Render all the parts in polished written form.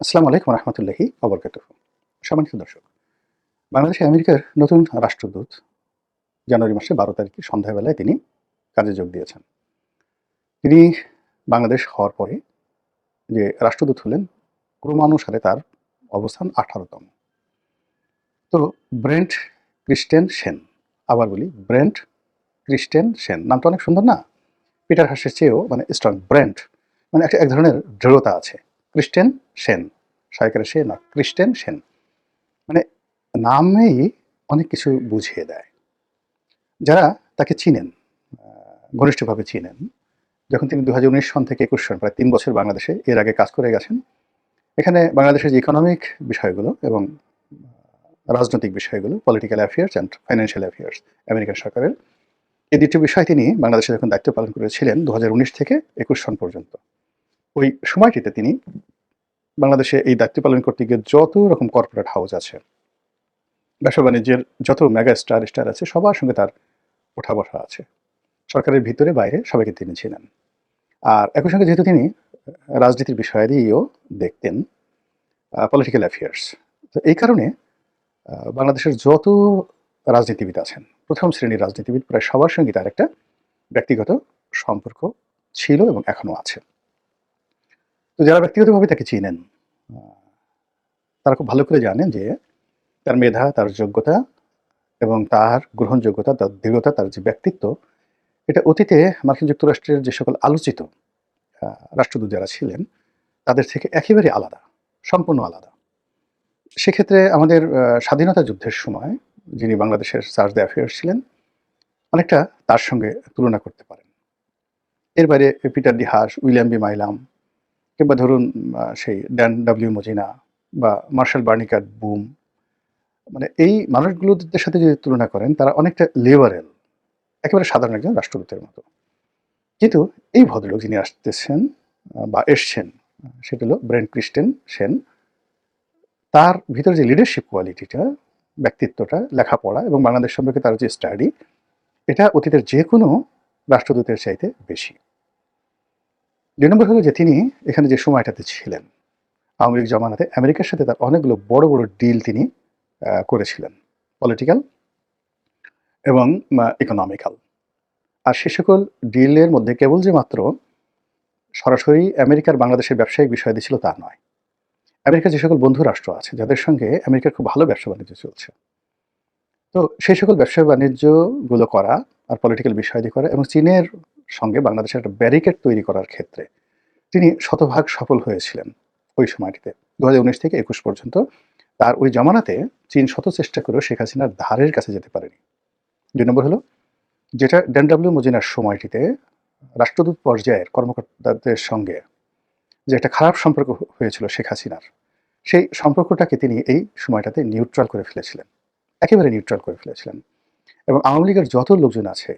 আসসালামু আলাইকুম রহমতুল্লাহি অবরকাতুহ। সম্মানিত দর্শক, বাংলাদেশে আমেরিকার নতুন রাষ্ট্রদূত জানুয়ারি মাসে 12 তারিখে সন্ধ্যাবেলায় তিনি কাজে যোগ দিয়েছেন। তিনি বাংলাদেশ হওয়ার পরে যে রাষ্ট্রদূত হলেন, ক্রমানুসারে তার অবস্থান 18তম। তো ব্রেন্ট ক্রিস্টেন সেন, আবার বলি ব্রেন্ট ক্রিস্টেন সেন, নামটা অনেক সুন্দর না? পিটার হাসের চেয়েও মানে স্ট্রং। ব্রেন্ট মানে একটা এক ধরনের দৃঢ়তা আছে। ক্রিস্টেন সেন, সয়কারে সে না, ক্রিস্টেন সেন মানে নামেই অনেক কিছু বুঝিয়ে দেয়। যারা তাকে চিনেন, ঘনিষ্ঠভাবে চিনেন, যখন তিনি 2019 সন থেকে 21 সন, প্রায় 3 বছর বাংলাদেশে এর আগে কাজ করে গেছেন। এখানে বাংলাদেশের যে ইকোনমিক বিষয়গুলো এবং রাজনৈতিক বিষয়গুলো, political affairs and financial affairs, American সরকারের এই 2টি বিষয় তিনি বাংলাদেশে যখন দায়িত্ব পালন করেছিলেন 2019 থেকে 21 সন পর্যন্ত, ওই সময়টিতে তিনি বাংলাদেশে এই দায়িত্ব পালন করতে গিয়ে যত রকম কর্পোরেট হাউস আছে, ব্যবসা বাণিজ্যের যত মেগা স্টার আছে, সবার সঙ্গে তার ওঠা বসা আছে। সরকারের ভিতরে বাইরে সবাইকে তিনি ছিলেন। আর একই সঙ্গে যেহেতু তিনি রাজনীতির বিষয়াদিও দেখতেন, পলিটিক্যাল অ্যাফেয়ার্স, তো এই কারণে বাংলাদেশের যত রাজনীতিবিদ আছেন, প্রথম শ্রেণীর রাজনীতিবিদ প্রায় সবার সঙ্গে তার একটা ব্যক্তিগত সম্পর্ক ছিল এবং এখনও আছে। তো যারা ব্যক্তিগতভাবে তাকে চিনেন, তারা খুব ভালো করে জানেন যে তার মেধা, তার যোগ্যতা এবং তার গ্রহণযোগ্যতা, তার দৃঢ়তা, তার যে ব্যক্তিত্ব, এটা অতীতে মার্কিন যুক্তরাষ্ট্রের যে সকল আলোচিত রাষ্ট্রদূত যারা ছিলেন তাদের থেকে একেবারে আলাদা, সম্পূর্ণ আলাদা। সেক্ষেত্রে আমাদের স্বাধীনতা যুদ্ধের সময় যিনি বাংলাদেশের চার্জ দ্য অ্যাফেয়ার্স ছিলেন, অনেকটা তার সঙ্গে তুলনা করতে পারেন। এর বাইরে Peter de Haas, William B Milam, কিংবা ধরুন সেই ড্যান ডব্লিউ মজিনা বা মার্শাল বার্নিকাট বুম, মানে এই মানুষগুলোদের সাথে যদি তুলনা করেন, তারা অনেকটা লিবারেল, একেবারে সাধারণ একজন রাষ্ট্রদূতের মতো। কিন্তু এই ভদ্রলোক যিনি আসতেছেন বা এসছেন, সেটা হলো ব্রেন্ট ক্রিস্টেন সেন। তার ভিতরে যে লিডারশিপ কোয়ালিটিটা, ব্যক্তিত্বটা, লেখাপড়া এবং বাংলাদেশ সম্পর্কে তার যে স্টাডি, এটা অতীতের যে কোনো রাষ্ট্রদূতের চাইতে বেশি। 2 নম্বর হলো যে তিনি এখানে যে সময়টাতে ছিলেন, আওয়ামী লীগ জমানাতে আমেরিকার সাথে তার অনেকগুলো বড় বড় ডিল তিনি করেছিলেন, পলিটিক্যাল এবং ইকোনমিক্যাল। আর সে সকল ডিলের মধ্যে কেবল যে মাত্র সরাসরি আমেরিকার বাংলাদেশের ব্যবসায়িক বিষয়াদি ছিল তা নয়। আমেরিকার যে সকল বন্ধু রাষ্ট্র আছে, যাদের সঙ্গে আমেরিকার খুব ভালো ব্যবসা বাণিজ্য চলছে, তো সেই সকল ব্যবসা বাণিজ্যগুলো করা আর পলিটিক্যাল বিষয়াদি করা এবং চীনের সঙ্গে বাংলাদেশের একটা ব্যারিকেড তৈরি করার ক্ষেত্রে তিনি শতভাগ সফল হয়েছিলেন ওই সময়টিতে। 2019 থেকে 21 পর্যন্ত তার ওই জমানাতে চীন শত চেষ্টা করেও শেখ হাসিনার ধারের কাছে যেতে পারেনি। 2 নম্বর হলো, যেটা ড্যান ডব্লিউ মজিনার সময়টিতে রাষ্ট্রদূত পর্যায়ের কর্মকর্তাদের সঙ্গে যে একটা খারাপ সম্পর্ক হয়েছিল শেখ হাসিনার, সেই সম্পর্কটাকে তিনি এই সময়টাতে নিউট্রাল করে ফেলেছিলেন, একেবারে নিউট্রাল করে ফেলেছিলেন। এবং আওয়ামী লীগের যত লোকজন আছে,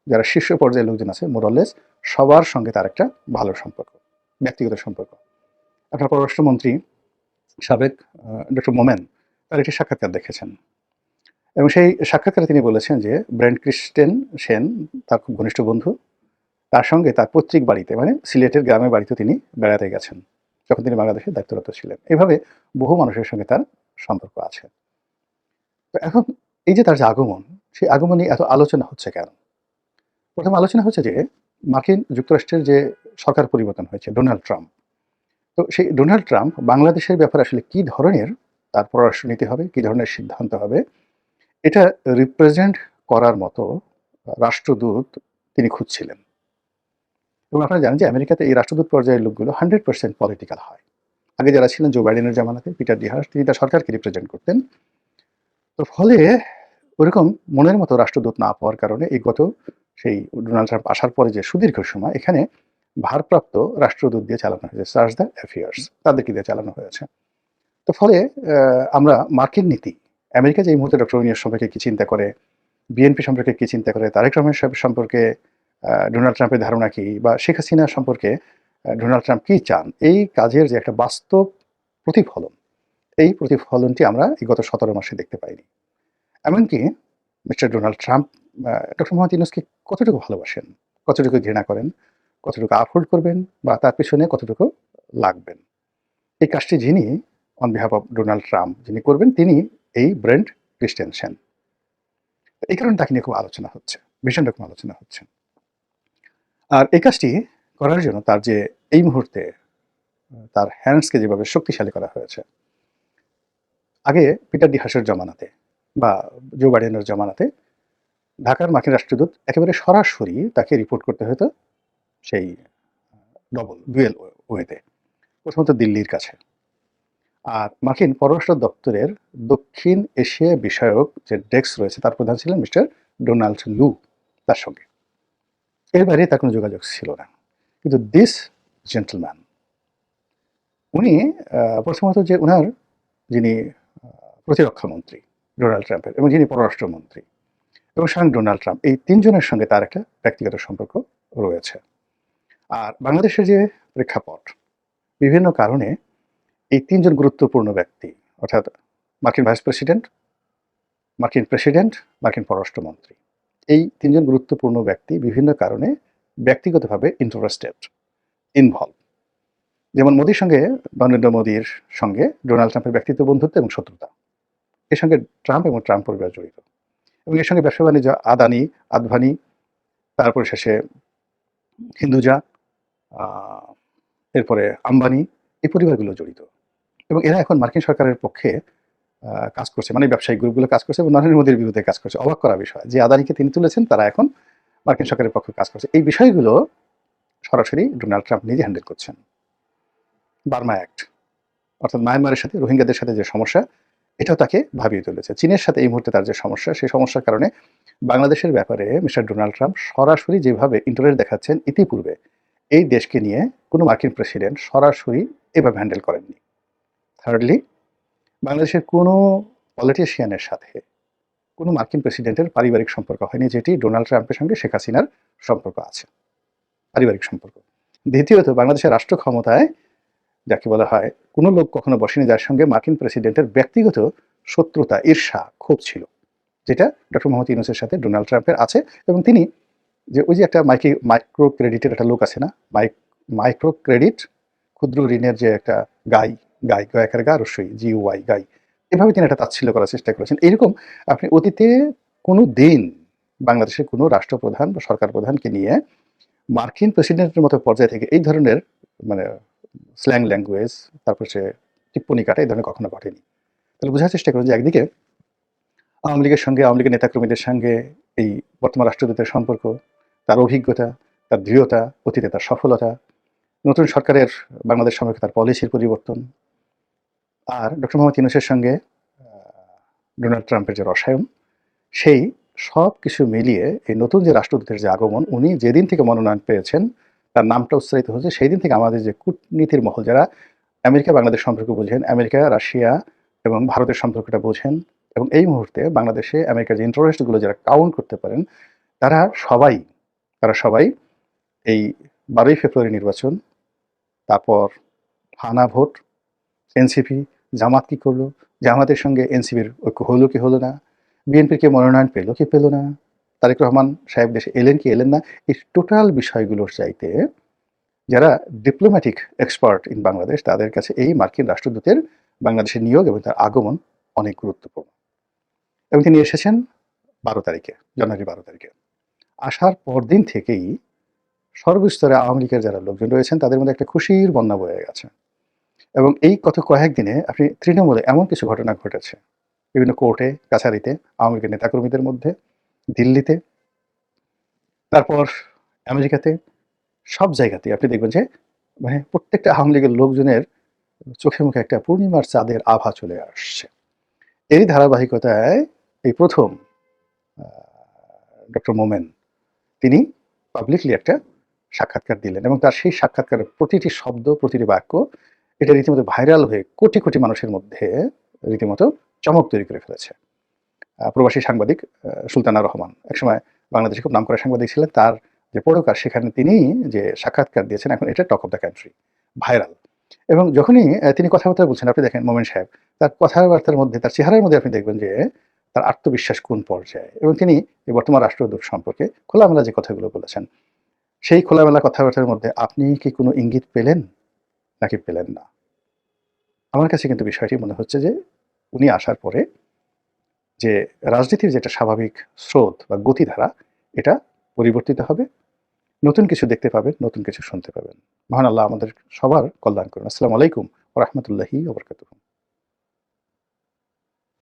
যারা শীর্ষ পর্যায়ের লোকজন আছে, মোরালেস সবার সঙ্গে তার একটা ভালো সম্পর্ক, ব্যক্তিগত সম্পর্ক। আপনার পররাষ্ট্রমন্ত্রী সাবেক ডক্টর মোমেন তার একটি সাক্ষাৎকার দেখেছেন, এবং সেই সাক্ষাৎকারে তিনি বলেছেন যে ব্রেন্ট ক্রিস্টেন সেন তার খুব ঘনিষ্ঠ বন্ধু। তার সঙ্গে তার পৈতৃক বাড়িতে, মানে সিলেটের গ্রামের বাড়িতে তিনি বেড়াতে গেছেন যখন তিনি বাংলাদেশে দায়িত্বরত ছিলেন। এভাবে বহু মানুষের সঙ্গে তার সম্পর্ক আছে। তো এখন এই যে তার যে আগমন, সেই আগমনে এত আলোচনা হচ্ছে কেন? প্রথম আলোচনা হচ্ছে যে মার্কিন যুক্তরাষ্ট্রের যে সরকার পরিবর্তন হয়েছে, ডোনাল্ড ট্রাম্প, তো সেই ডোনাল্ড ট্রাম্প বাংলাদেশের ব্যাপারে আসলে কী ধরনের তার পররাষ্ট্রনীতি হবে, কী ধরনের সিদ্ধান্ত হবে, এটা রিপ্রেজেন্ট করার মতো রাষ্ট্রদূত তিনি খুঁজছিলেন। এবং আপনারা জানেন যে আমেরিকাতে এই রাষ্ট্রদূত পর্যায়ের লোকগুলো 100% পলিটিক্যাল হয়। আগে যারা ছিলেন জো বাইডেনের জামানাতে পিটার ডি হাস, তিনি তার সরকারকে রিপ্রেজেন্ট করতেন। তো ফলে ওরকম মনের মতো রাষ্ট্রদূত না পাওয়ার কারণে এই গত সেই ডোনাল্ড ট্রাম্প আসার পরে যে সুদীর্ঘ সময় এখানে ভারপ্রাপ্ত রাষ্ট্রদূত দিয়ে চালানো হয়েছে, চার্জ দ্য অ্যাফেয়ার্স, তাদেরকে দিয়ে চালানো হয়েছে। তো ফলে আমরা মার্কিন নীতি, আমেরিকা যে এই মুহূর্তে ডক্টর ইউনূস সম্পর্কে কী চিন্তা করে, বিএনপি সম্পর্কে কী চিন্তা করে, তারেক রহমান সাহেব সম্পর্কে ডোনাল্ড ট্রাম্পের ধারণা কী, বা শেখ হাসিনা সম্পর্কে ডোনাল্ড ট্রাম্প কী চান, এই কাজের যে একটা বাস্তব প্রতিফলন, এই প্রতিফলনটি আমরা এই গত 17 মাসে দেখতে পাইনি। এমনকি mister Donald Trump doctor Mohammad ইউনূসকে কতটুকু ভালোবাসেন, কতটুকু ঘৃণা করেন, কতটুকু আপহোল্ড করবেন, বা তার পেছনে কতটুকু লাগবেন, এই কাজটি যিনি on behalf of Donald Trump যিনি করবেন, তিনি এই ব্রেন্ট ক্রিস্টেনসেন। এই কারণে তাকে নিয়ে খুব আলোচনা হচ্ছে, ভীষণ রকম আলোচনা হচ্ছে। আর এই কাজটি করার জন্য তার যে এই মুহূর্তে তার হ্যান্ডসকে যেভাবে শক্তিশালী করা হয়েছে, আগে পিটার ডি হাসের জমানাতে বা জো বাইডেনের জমানাতে ঢাকার মার্কিন রাষ্ট্রদূত একেবারে সরাসরি তাকে রিপোর্ট করতে হতো সেই ডুয়েল ওয়েতে, প্রথমত দিল্লির কাছে। আর মার্কিন পররাষ্ট্র দপ্তরের দক্ষিণ এশিয়া বিষয়ক যে ডেস্ক রয়েছে তার প্রধান ছিলেন মিস্টার ডোনাল্ড লু, তার সঙ্গে এর বাইরে তার কোনো যোগাযোগ ছিল না। কিন্তু দিস জেন্টলম্যান, উনি প্রথমত যে ওনার যিনি প্রতিরক্ষা মন্ত্রী ডোনাল্ড ট্রাম্পের এবং যিনি পররাষ্ট্রমন্ত্রী এবং স্বয়ং ডোনাল্ড ট্রাম্প, এই তিনজনের সঙ্গে তার একটা ব্যক্তিগত সম্পর্ক রয়েছে। আর বাংলাদেশের যে প্রেক্ষাপট, বিভিন্ন কারণে এই তিনজন গুরুত্বপূর্ণ ব্যক্তি, অর্থাৎ মার্কিন ভাইস প্রেসিডেন্ট, মার্কিন প্রেসিডেন্ট, মার্কিন পররাষ্ট্রমন্ত্রী, এই তিনজন গুরুত্বপূর্ণ ব্যক্তি বিভিন্ন কারণে ব্যক্তিগতভাবে ইন্টারেস্টেড, ইনভলভ। যেমন মোদির সঙ্গে, নরেন্দ্র মোদির সঙ্গে ডোনাল্ড ট্রাম্পের ব্যক্তিত্ব বন্ধুত্ব এবং শত্রুতা, এর সঙ্গে ট্রাম্প এবং ট্রাম্প পরিবার জড়িত, এবং এর সঙ্গে ব্যবসা বাণিজ্য আদানি, আদভানি, তারপরে শেষে হিন্দুজা, এরপরে আম্বানি, এই পরিবারগুলো জড়িত। এবং এরা এখন মার্কিন সরকারের পক্ষে কাজ করছে, মানে ব্যবসায়িক গ্রুপগুলো কাজ করছে এবং নরেন্দ্র মোদীর বিরুদ্ধে কাজ করছে। অবাক করা বিষয় যে আদানিকে তিনি তুলেছেন, তারা এখন মার্কিন সরকারের পক্ষে কাজ করছে। এই বিষয়গুলো সরাসরি ডোনাল্ড ট্রাম্প নিজে হ্যান্ডেল করছেন। বার্মা অ্যাক্ট, অর্থাৎ মায়ানমারের সাথে রোহিঙ্গাদের সাথে যে সমস্যা, এটাও তাকে ভাবিয়ে তুলেছে। চীনের সাথে এই মুহূর্তে তার যে সমস্যা, সেই সমস্যার কারণে বাংলাদেশের ব্যাপারে মিস্টার ডোনাল্ড ট্রাম্প সরাসরি যেভাবে ইন্টারেস্ট দেখাচ্ছেন, ইতিপূর্বে এই দেশকে নিয়ে কোনো মার্কিন প্রেসিডেন্ট সরাসরি এভাবে হ্যান্ডেল করেননি। থার্ডলি, বাংলাদেশের কোনো পলিটিশিয়ানের সাথে কোনো মার্কিন প্রেসিডেন্টের পারিবারিক সম্পর্ক হয়নি, যেটি ডোনাল্ড ট্রাম্পের সঙ্গে শেখ হাসিনার সম্পর্ক আছে, পারিবারিক সম্পর্ক। দ্বিতীয়ত, বাংলাদেশের রাষ্ট্র ক্ষমতায় যাকে বলা হয়, কোনো লোক কখনো বসেনি যার সঙ্গে মার্কিন প্রেসিডেন্টের ব্যক্তিগত শত্রুতা, ঈর্ষা, ক্ষোভ ছিল, যেটা ডক্টর মোহাম্মদ ইউনূসের সাথে ডোনাল্ড ট্রাম্পের আছে। এবং তিনি যে ওই যে একটা মাইক্রো ক্রেডিটের একটা লোক আছে না, মাইক্রো ক্রেডিট, ক্ষুদ্র ঋণের যে একটা গায়কের গা রস্যই GUI, গাই, এভাবে তিনি একটা তাচ্ছিল্য করার চেষ্টা করেছেন। এইরকম আপনি অতীতে কোনো দিন বাংলাদেশের কোনো রাষ্ট্রপ্রধান বা সরকার প্রধানকে নিয়ে মার্কিন প্রেসিডেন্টের মতো পর্যায়ে থেকে এই ধরনের মানে স্ল্যাং ল্যাঙ্গুয়েজ, তারপর সে টিপ্পনী কাটা, এই ধরনের কখনো ঘটেনি। তাহলে বোঝার চেষ্টা করুন যে একদিকে আওয়ামী লীগের সঙ্গে, আওয়ামী লীগের নেতাকর্মীদের সঙ্গে এই বর্তমান রাষ্ট্রদূতের সম্পর্ক, তার অভিজ্ঞতা, তার দৃঢ়তা, অতীতে তার সফলতা, নতুন সরকারের বাংলাদেশ সম্পর্কে তার পলিসির পরিবর্তন, আর ডক্টর মোহাম্মদ ইউনূসের সঙ্গে ডোনাল্ড ট্রাম্পের যে রসায়ন, সেই সব কিছু মিলিয়ে এই নতুন যে রাষ্ট্রদূতের যে আগমন, উনি যেদিন থেকে মনোনয়ন পেয়েছেন, তার নামটা উচ্চারিত হচ্ছে, সেই দিন থেকে আমাদের যে কূটনীতির মহল, যারা আমেরিকা বাংলাদেশ সম্পর্ক বোঝেন, আমেরিকা রাশিয়া এবং ভারতের সম্পর্কটা বোঝেন, এবং এই মুহূর্তে বাংলাদেশে আমেরিকার যে ইন্টারেস্টগুলো যারা কাউন্ট করতে পারেন, তারা সবাই এই 12ই ফেব্রুয়ারি নির্বাচন, তারপর হানা ভোট, এনসিপি, জামাত কি করলো, জামাতের সঙ্গে এনসিপির ঐক্য হলো কি হলো না, বিএনপির কে মনোনয়ন পেল কি পেল না, তারেক রহমান সাহেব দেশে এলেন কি এলেন না, এই টোটাল বিষয়গুলোর চাইতে যারা ডিপ্লোম্যাটিক এক্সপার্ট ইন বাংলাদেশ, তাদের কাছে এই মার্কিন রাষ্ট্রদূতের বাংলাদেশে নিয়োগ এবং তার আগমন অনেক গুরুত্বপূর্ণ। এবং তিনি এসেছেন জানুয়ারি 12 তারিখে। আসার পরদিন থেকেই সর্বস্তরে আওয়ামী লীগের যারা লোকজন রয়েছেন, তাদের মধ্যে একটা খুশির বন্যা বয়ে গেছে। এবং এই কয়েকদিনে আপনি তৃণমূলে এমন কিছু ঘটনা ঘটেছে, বিভিন্ন কোর্টে, কাছারিতে, আওয়ামী লীগের নেতাকর্মীদের মধ্যে, দিল্লিতে, তারপর আমেরিকাতে, সব জায়গাতেই আপনি দেখবেন যে মানে প্রত্যেকটা আওয়ামী লীগের লোকজনের চোখে মুখে একটা পূর্ণিমার চাঁদের আভা চলে আসছে। এই ধারাবাহিকতায় এই প্রথম ডক্টর মোমেন, তিনি পাবলিকলি একটা সাক্ষাৎকার দিলেন, এবং তার সেই সাক্ষাৎকারের প্রতিটি শব্দ, প্রতিটি বাক্য, এটা রীতিমতো ভাইরাল হয়ে কোটি কোটি মানুষের মধ্যে রীতিমতো চমক তৈরি করে ফেলেছে। প্রবাসী সাংবাদিক সুলতানা রহমান, একসময় বাংলাদেশে খুব নামকরা সাংবাদিক ছিলেন, তার যে পড়কার, সেখানে তিনি যে সাক্ষাৎকার দিয়েছেন, এখন এটা talk of the country, viral. এবং যখনই তিনি কথাবার্তা বলছেন, আপনি দেখেন মোমেন সাহেব, তার কথাবার্তার মধ্যে, তার চেহারার মধ্যে আপনি দেখবেন যে তার আত্মবিশ্বাস কোন পর্যায়ে। এবং তিনি এই বর্তমান রাষ্ট্রদূত সম্পর্কে খোলামেলা যে কথাগুলো বলেছেন, সেই খোলামেলা কথাবার্তার মধ্যে আপনি কি কোনো ইঙ্গিত পেলেন নাকি পেলেন না? আমার কাছে কিন্তু বিষয়টি মনে হচ্ছে যে উনি আসার পরে যে রাজনীতির যেটা স্বাভাবিক স্রোত বা গতিধারা, এটা পরিবর্তিত হবে। নতুন কিছু দেখতে পাবেন, নতুন কিছু শুনতে পাবেন। মহান আল্লাহ আমাদের সবার কল্যাণ করুন। আসসালামু আলাইকুম ওয়া রাহমাতুল্লাহি ওয়া বারাকাতুহু।